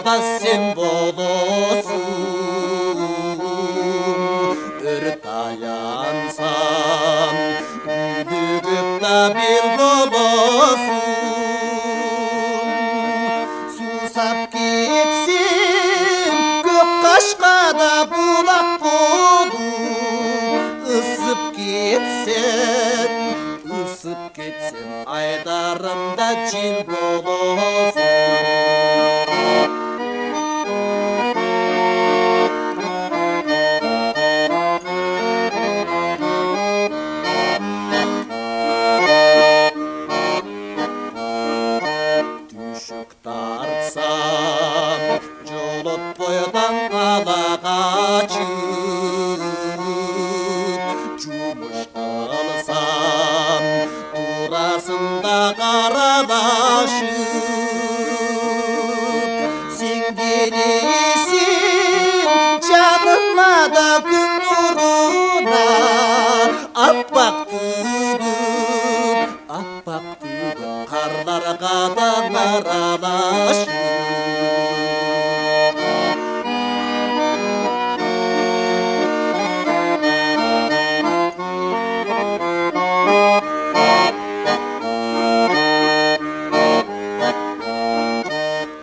da sen bolusun. Ür dayansam gülüp da bil bolusun. Susap gitsin gök kaşkada bulak bulur. Isıp gitsin aydarımda çil bolusun. Düşük tartsam Colut boydan ala kaçıp, Cumuş kılsam Turasında karalaşıp. Sen gerisin canımla da gün nuruna, Appak tüdüm karlar kadar aralaşır.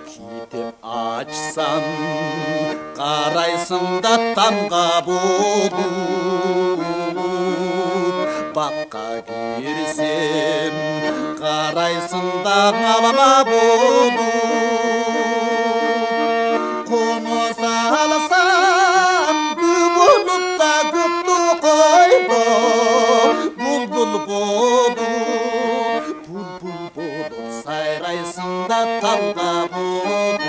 Kitap açsam karaysın da tamga bulup, Bakka girsem karaysın da alama bulup. Konu salsam bulup da güplü koydu, Bulbul bulup sayraysın da talga bulup.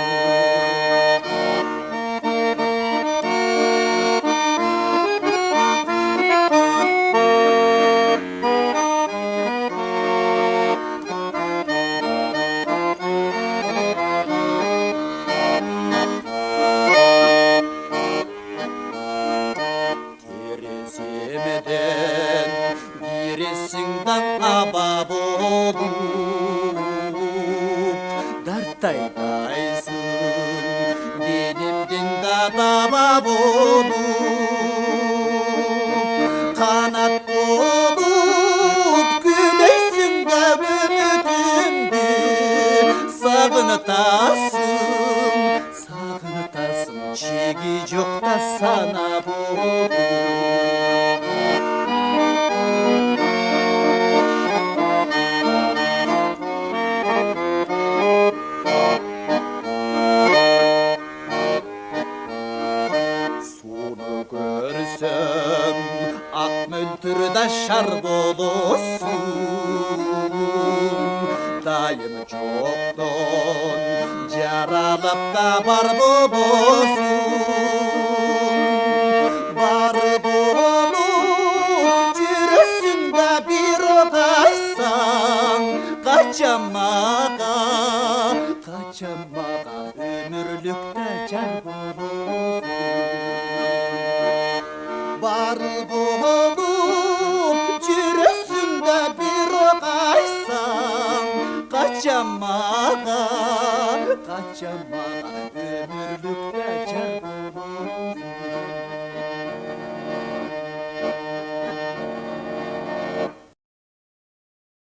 Birisinden aba bulup, Dartaydaysın benimden de daba bulup. Kanat bulup güleysin de ümitimdi, Sağınıtasın çeki yok da sana bulup. Görsem ak mültürde şar bolusun, Dayım çoktan caralıp da bar bolusun. Bar bolup cürüsünde bir odaysan, Kaçamağa ömürlükte car bolusun. Var bulup cürüsünde bir okaysan, Kaçamağa ömürlük